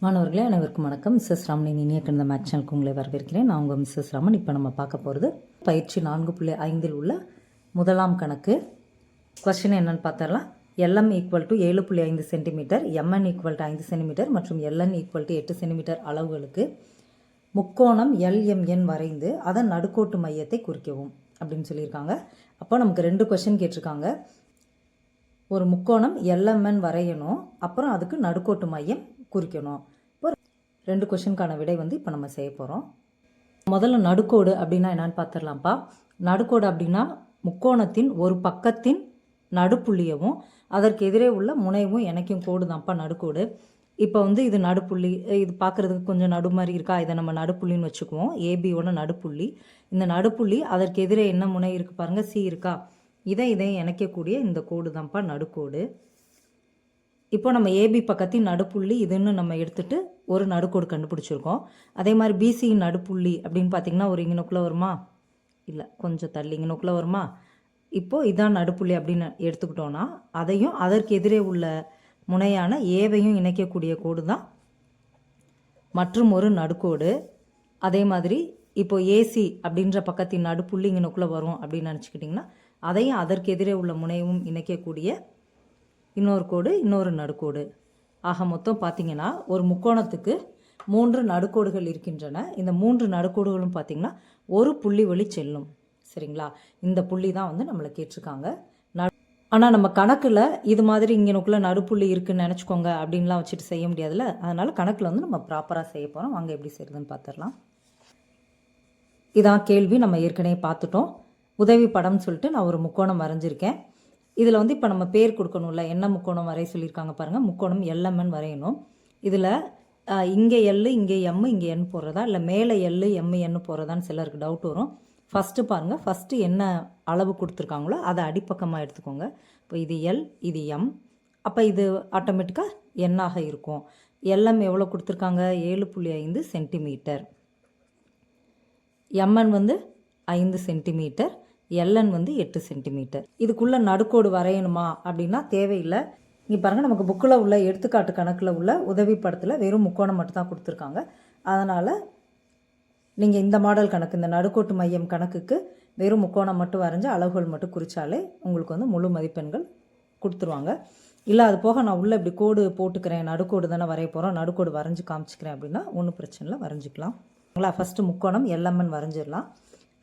மாணவர்களே அனைவருக்கும் வணக்கம். மிஸ்ஸஸ் ராமனின் இனிய கணித மேக்ஸ் சேனலுக்கு உங்களை வரவேற்கிறேன். நான் உங்கள் மிஸ்ஸஸ் ராமன். இப்போ நம்ம பார்க்க போகிறது பயிற்சி 4.5 உள்ள முதலாம் கணக்கு. கொஸ்டின் என்னன்னு பார்த்தரலாம். LM equal to 7.5 centimetre, MN equal to 5 centimetre மற்றும் LN ஈக்குவல் டு 8 சென்டிமீட்டர் அளவுகளுக்கு முக்கோணம் LMN வரைந்து அதன் நடுக்கோட்டு மையத்தை குறிக்கவும் அப்படின்னு சொல்லியிருக்காங்க. அப்போ நமக்கு 2 கொஸ்டின் கேட்டிருக்காங்க. ஒரு முக்கோணம் LMN வரையணும், அப்புறம் அதுக்கு நடுக்கோட்டு மையம் குறிக்கணும். இப்போ 2 கொஸ்டினுக்கான விடை இப்போ நம்ம செய்ய போகிறோம். முதல்ல நடுக்கோடு அப்படின்னா என்னன்னு பார்த்துடலாம்ப்பா. நடுக்கோடு அப்படின்னா முக்கோணத்தின் ஒரு பக்கத்தின் நடுப்புள்ளியவும் அதற்கு எதிரே உள்ள முனைவும் இணைக்கும் கோடு தான்ப்பா நடுக்கோடு. இப்போ இது நடுப்புள்ளி, இது பார்க்குறதுக்கு கொஞ்சம் நடு மாதிரி இருக்கா, இதை நம்ம நடுப்புள்ளின்னு வச்சுக்குவோம். ஏபியோட நடுப்புள்ளி. இந்த நடுப்புள்ளி அதற்கு எதிரே என்ன முனை இருக்குது பாருங்கள், சி இருக்கா, இதையும் இணைக்கக்கூடிய இந்த கோடு தான்ப்பா நடுக்கோடு. இப்போ நம்ம ஏபி பக்கத்தின் நடுப்புள்ளி இதுன்னு நம்ம எடுத்துகிட்டு ஒரு நடுக்கோடு கண்டுபிடிச்சிருக்கோம். அதே மாதிரி பிசியின் நடுப்புள்ளி அப்படின்னு பார்த்திங்கன்னா ஒரு இங்கனுக்குள்ளே வருமா, இல்லை கொஞ்சம் தள்ளி இங்கனுக்குள்ளே வருமா. இப்போது இதான் நடுப்புள்ளி அப்படின்னு எடுத்துக்கிட்டோன்னா அதையும் அதற்கு எதிரே உள்ள முனையான ஏவையும் இணைக்கக்கூடிய கோடு தான் மற்றும் ஒரு நடுக்கோடு. அதே மாதிரி இப்போ ஏசி அப்படின்ற பக்கத்தின் நடுப்புள்ளி இங்கனுக்குள்ளே வரும் அப்படின்னு நினச்சிக்கிட்டிங்கன்னா அதையும் அதற்கு எதிரே உள்ள முனையும் இணைக்கக்கூடிய இன்னொரு கோடு, இன்னொரு நடுக்கோடு. ஆக மொத்தம் பார்த்திங்கன்னா ஒரு முக்கோணத்துக்கு 3 நடுக்கோடுகள் இருக்கின்றன. இந்த 3 நடுக்கோடுகளும் பார்த்திங்கன்னா ஒரு புள்ளி வழி செல்லும். சரிங்களா, இந்த புள்ளி தான் நம்மளை கேட்டிருக்காங்க. ஆனால் நம்ம கணக்கில் இது மாதிரி இங்கனுக்குள்ளே நடுப்புள்ளி இருக்குதுன்னு நினச்சிக்கோங்க அப்படின்லாம் வச்சுட்டு செய்ய முடியாதுல்ல. அதனால் கணக்கில் நம்ம ப்ராப்பராக செய்ய போகிறோம். வாங்க எப்படி செய்கிறதுன்னு பார்த்துடலாம். இதான் கேள்வி, நம்ம ஏற்கனவே பார்த்துட்டோம். உதவி படம்னு சொல்லிட்டு நான் ஒரு முக்கோணம் வரைஞ்சிருக்கேன். இதில் இப்போ நம்ம பேர் கொடுக்கணும்ல, என்ன முக்கோணம் வரைய சொல்லியிருக்காங்க பாருங்கள். முக்கோணம் LMN வரையணும். இதில் இங்கே L, இங்கே M, இங்கே N போடுறதா, இல்லை மேலே L, M, N போடுறதான்னு சிலருக்கு டவுட் வரும். ஃபஸ்ட்டு பாருங்கள், ஃபஸ்ட்டு என்ன அளவு கொடுத்துருக்காங்களோ அதை அடிப்பக்கமாக எடுத்துக்கோங்க. இப்போ இது L, இது M, அப்போ இது ஆட்டோமேட்டிக்காக எண்ணாக இருக்கும். LM எவ்வளோ கொடுத்துருக்காங்க, 7.5 centimetre. MN 5 centimetre, LN 8 centimetre. இதுக்குள்ளே நடுக்கோடு வரையணுமா அப்படின்னா தேவையில்லை. இங்கே பாருங்கள், நமக்கு புக்கில் உள்ள எடுத்துக்காட்டு கணக்கில் உள்ள உதவி படத்தில் வெறும் முக்கோணம் மட்டும் தான் கொடுத்துருக்காங்க. அதனால் நீங்கள் இந்த மாடல் கணக்கு, இந்த நடுக்கோட்டு மையம் கணக்குக்கு வெறும் முக்கோணம் மட்டும் வரைஞ்சி அளவுகள் மட்டும் குறித்தாலே உங்களுக்கு முழு மதிப்பெண்கள் கொடுத்துருவாங்க. இல்லை அது போக நான் உள்ளே இப்படி கோடு போட்டுக்கிறேன், நடுக்கோடு தானே வரைய போகிறோம், நடுக்கோடு வரைஞ்சி காமிச்சிக்கிறேன் அப்படின்னா ஒன்றும் பிரச்சனை இல்லை, வரைஞ்சிக்கலாம். ஃபஸ்ட்டு முக்கோணம் LMN வரைஞ்சிடலாம்.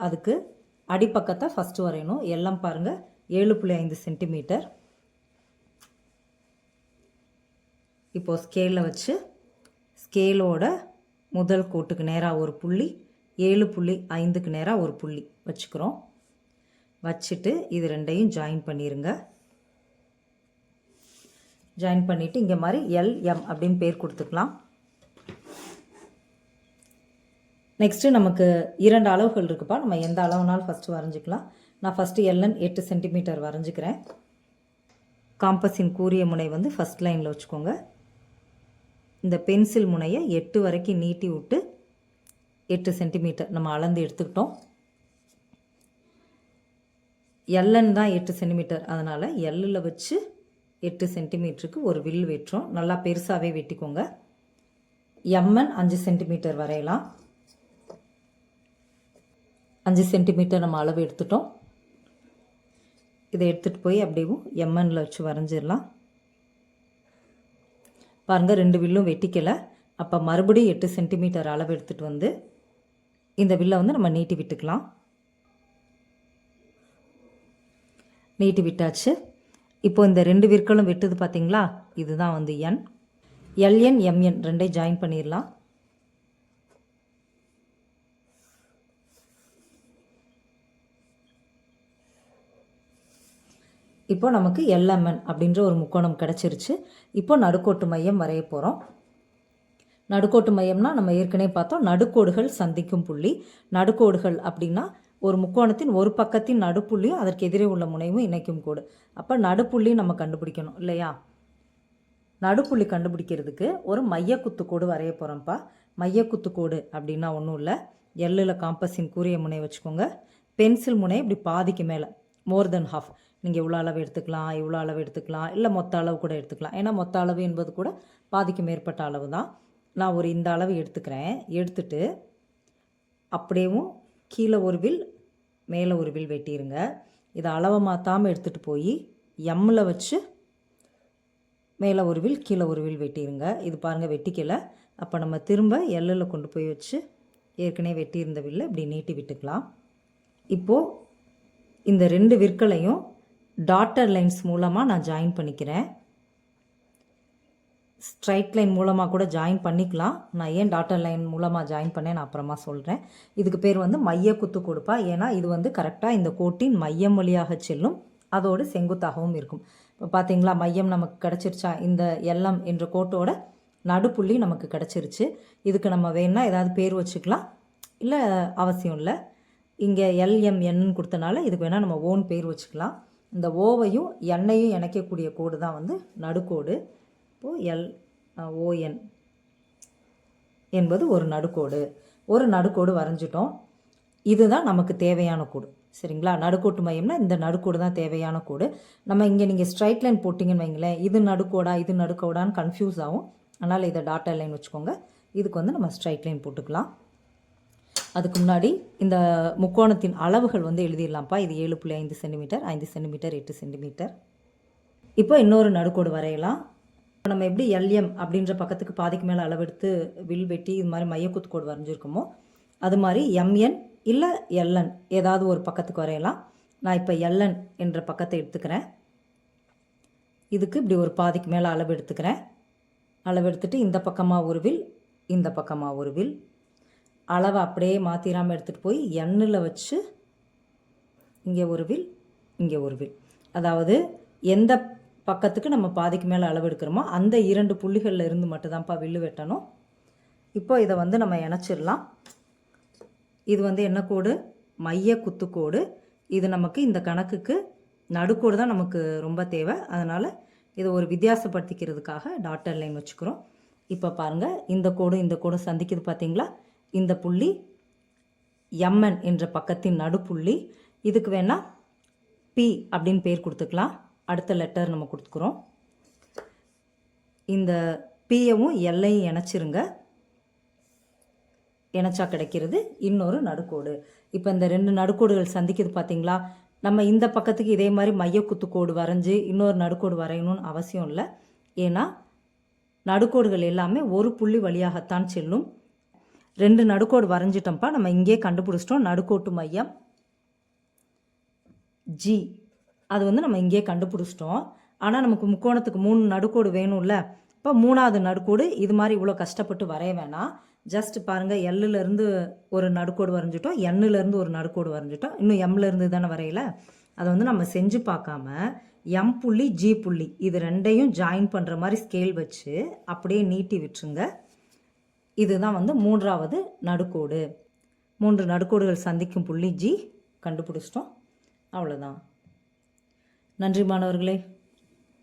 அதுக்கு அடிப்பக்கத்தை ஃபஸ்ட்டு வரையணும். LM பாருங்கள் 7.5 சென்டிமீட்டர். இப்போது ஸ்கேலில் வச்சு ஸ்கேலோட முதல் கோட்டுக்கு நேராக ஒரு புள்ளி, 7.5க்கு நேராக ஒரு புள்ளி வச்சுக்கிறோம். வச்சுட்டு இது ரெண்டையும் ஜாயின் பண்ணிடுங்க. ஜாயின் பண்ணிவிட்டு இங்கே மாதிரி LM அப்படின்னு பேர் கொடுத்துக்கலாம். நெக்ஸ்ட்டு நமக்கு 2 அளவுகள் இருக்குப்பா. நம்ம எந்த அளவுனாலும் ஃபஸ்ட்டு வரைஞ்சிக்கலாம். நான் ஃபஸ்ட்டு LN 8 சென்டிமீட்டர் வரைஞ்சிக்கிறேன். காம்பஸின் கூரிய முனை ஃபஸ்ட் லைனில் வச்சுக்கோங்க. இந்த பென்சில் முனையை 8 வரைக்கும் நீட்டி விட்டு 8 சென்டிமீட்டர் நம்ம அளந்து எடுத்துக்கிட்டோம். LN தான் 8 சென்டிமீட்டர், அதனால் Lல் வச்சு 8 சென்டிமீட்டருக்கு ஒரு வில் வெட்டுறோம். நல்லா பெருசாகவே வெட்டிக்கோங்க. MN 5 சென்டிமீட்டர் வரையலாம். 5 சென்டிமீட்டர் நம்ம அளவு எடுத்துட்டோம். இதை எடுத்துகிட்டு போய் அப்படியும் MNல வச்சு வரைஞ்சிடலாம். பாருங்கள், 2 வில்லும் வெட்டிக்கலை. அப்போ மறுபடியும் 8 சென்டிமீட்டர் அளவு எடுத்துகிட்டு இந்த வில்லை நம்ம நீட்டி விட்டுக்கலாம். நீட்டி விட்டாச்சு. இப்போ இந்த 2 விற்களும் வெட்டுது பார்த்தீங்களா, இதுதான் N. LN MN ரெண்டையும் ஜாயின் பண்ணிடலாம். இப்போ நமக்கு LMN அப்படின்ற ஒரு முக்கோணம் கிடச்சிருச்சு. இப்போ நடுக்கோட்டு மையம் வரைய போகிறோம். நடுக்கோட்டு மையம்னா நம்ம ஏற்கனவே பார்த்தோம், நடுக்கோடுகள் சந்திக்கும் புள்ளி. நடுக்கோடுகள் அப்படின்னா ஒரு முக்கோணத்தின் ஒரு பக்கத்தின் நடுப்புள்ளியும் அதற்கு எதிரே உள்ள முனையும் இணைக்கும் கோடு. அப்போ நடுப்புள்ளி நம்ம கண்டுபிடிக்கணும் இல்லையா. நடுப்புள்ளி கண்டுபிடிக்கிறதுக்கு ஒரு மையக்குத்து கோடு வரைய போகிறோம்ப்பா. மையக்குத்து கோடு அப்படின்னா ஒன்றும் இல்லை, Lல் காம்பஸின் கூரிய முனை வச்சுக்கோங்க. பென்சில் முனை இப்படி பாதிக்கு மேலே, மோர் தென் ஹாஃப். நீங்கள் இவ்வளோ அளவு எடுத்துக்கலாம், இவ்வளோ அளவு எடுத்துக்கலாம், இல்லை மொத்த அளவு கூட எடுத்துக்கலாம். ஏன்னா மொத்த அளவு என்பது கூட பாதிக்கு மேற்பட்ட அளவு தான். நான் ஒரு இந்த அளவு எடுத்துக்கிறேன். எடுத்துட்டு அப்படியேவும் கீழே ஒரு வில் மேலே ஒரு வில் வெட்டிடுங்க. இதை அளவை மாற்றாமல் எடுத்துகிட்டு போய் எம்மில் வச்சு மேலே ஒரு வில் கீழே ஒரு வில் வெட்டிடுங்க. இது பாருங்கள் வெட்டிக்கலை. அப்போ நம்ம திரும்ப எல்லில் கொண்டு போய் வச்சு ஏற்கனவே வெட்டியிருந்த வில்லை இப்படி நீட்டி விட்டுக்கலாம். இப்போது இந்த 2 விற்களையும் டாட்டர் லைன்ஸ் மூலமாக நான் ஜாயின் பண்ணிக்கிறேன். ஸ்ட்ரைட் லைன் மூலமாக கூட ஜாயின் பண்ணிக்கலாம். நான் ஏன் டாட்டர் லைன் மூலமாக ஜாயின் பண்ணேன் நான் அப்புறமா சொல்கிறேன். இதுக்கு பேர் வந்து மைய குத்து கொடுப்பா. ஏன்னா இது வந்து கரெக்டாக இந்த கோட்டின் மையம் வழியாக செல்லும், அதோடு செங்குத்தாகவும் இருக்கும். இப்போ பார்த்தீங்களா மையம் நமக்கு கிடச்சிருச்சா. இந்த எல்எம் என்ற கோட்டோட நடுப்புள்ளி நமக்கு கிடச்சிருச்சு. இதுக்கு நம்ம வேணால் ஏதாவது பேர் வச்சுக்கலாம், இல்லை அவசியம் இல்லை. இங்கே எல்எம்என்னு கொடுத்தனால இதுக்கு வேணால் நம்ம ஓன் பேர் வச்சுக்கலாம். இந்த ஓவையும் எண்ணையும் இணைக்கக்கூடிய கோடு தான் வந்து நடுக்கோடு. இப்போது LON என்பது ஒரு நடுக்கோடு. ஒரு நடுக்கோடு வரைஞ்சிட்டோம். இதுதான் நமக்கு தேவையான கோடு. சரிங்களா, நடுக்கோட்டு மையம்னா இந்த நடுக்கோடு தான் தேவையான கோடு. நம்ம இங்கே நீங்கள் ஸ்ட்ரைட் லைன் போட்டிங்கன்னு வைங்களேன், இது நடுக்கோடா இது நடுக்கோடான்னு கன்ஃபியூஸ் ஆகும். அதனால் இதை டாட்டர் லைன் வச்சுக்கோங்க. இதுக்கு வந்து நம்ம ஸ்ட்ரைட் லைன் போட்டுக்கலாம். அதுக்கு முன்னாடி இந்த முக்கோணத்தின் அளவுகள் வந்து எழுதிடலாம்ப்பா. இது 7.5 சென்டிமீட்டர், 5 சென்டிமீட்டர், 8 சென்டிமீட்டர். இப்போ இன்னொரு நடுக்கோடு வரையலாம். இப்போ நம்ம எப்படி எல்எம் அப்படின்ற பக்கத்துக்கு பாதிக்கு மேலே அளவெடுத்து வில் வெட்டி இது மாதிரி மையக்குத்து கோடு வரைஞ்சிருக்கோமோ அது மாதிரி எம்என் இல்லை எல்என் ஏதாவது ஒரு பக்கத்துக்கு வரையலாம். நான் இப்போ எல்என் என்ற பக்கத்தை எடுத்துக்கிறேன். இதுக்கு இப்படி ஒரு பாதிக்கு மேலே அளவு எடுத்துக்கிறேன். அளவெடுத்துட்டு இந்த பக்கமாக ஒரு வில், இந்த பக்கமாக ஒரு வில். அளவை அப்படியே மாற்றிடாமல் எடுத்துகிட்டு போய் எண்ணில் வச்சு இங்கே ஒரு வில், இங்கே ஒரு வில். அதாவது எந்த பக்கத்துக்கு நம்ம பாதிக்கு மேலே அளவு எடுக்கிறோமோ அந்த 2 புள்ளிகளில் இருந்து மட்டும்தான்ப்பா வில்லு வெட்டணும். இப்போ இதை வந்து நம்ம இணைச்சிடலாம். இது வந்து என்ன கோடு, மைய குத்துக்கோடு. இது நமக்கு இந்த கணக்குக்கு நடுக்கோடு தான் நமக்கு ரொம்ப தேவை. அதனால் இதை ஒரு வித்தியாசப்படுத்திக்கிறதுக்காக டாட்டர் லைன் வச்சுக்கிறோம். இப்போ பாருங்கள், இந்த கோடு சந்திக்குது பார்த்தீங்களா. இந்த புள்ளி எம்என் என்ற பக்கத்தின் நடுப்புள்ளி. இதுக்கு வேணால் பி அப்படின்னு பேர் கொடுத்துக்கலாம். அடுத்த லெட்டர் நம்ம கொடுத்துக்கிறோம். இந்த பியவும் எல்லையும் இணைச்சிருங்க. இணைச்சா கிடைக்கிறது இன்னொரு நடுக்கோடு. இப்போ இந்த 2 நடுக்கோடுகள் சந்திக்குது பார்த்தீங்களா. நம்ம இந்த பக்கத்துக்கு இதே மாதிரி மையக்குத்து கோடு வரைஞ்சி இன்னொரு நடுக்கோடு வரையணும்னு அவசியம் இல்லை. ஏன்னா நடுக்கோடுகள் எல்லாமே ஒரு புள்ளி வழியாகத்தான் செல்லும். 2 நடுக்கோடு வரைஞ்சிட்டோம்ப்பா. நம்ம இங்கே கண்டுபிடிச்சிட்டோம் நடுக்கோட்டு மையம் ஜி. அது வந்து நம்ம இங்கே கண்டுபிடிச்சிட்டோம். ஆனால் நமக்கு முக்கோணத்துக்கு 3 நடுக்கோடு வேணும்ல. இப்போ 3வது நடுக்கோடு இது மாதிரி இவ்வளோ கஷ்டப்பட்டு வரைய வேணாம். ஜஸ்ட் பாருங்கள், எல்லிருந்து ஒரு நடுக்கோடு வரைஞ்சிட்டோம், எண்ணிலேருந்து ஒரு நடுக்கோடு வரைஞ்சிட்டோம், இன்னும் எம்லேருந்து தானே வரையல. அதை வந்து நம்ம செஞ்சு பார்க்காம எம் புள்ளி ஜி புள்ளி இது 2ஐயும் ஜாயின் பண்ணுற மாதிரி ஸ்கேல் வச்சு அப்படியே நீட்டி விட்டுருங்க. இதுதான் வந்து 3வது நடுக்கோடு. 3 நடுக்கோடுகள் சந்திக்கும் புள்ளி ஜி கண்டுபிடிச்சிட்டோம். அவ்வளோதான். நன்றி மாணவர்களே.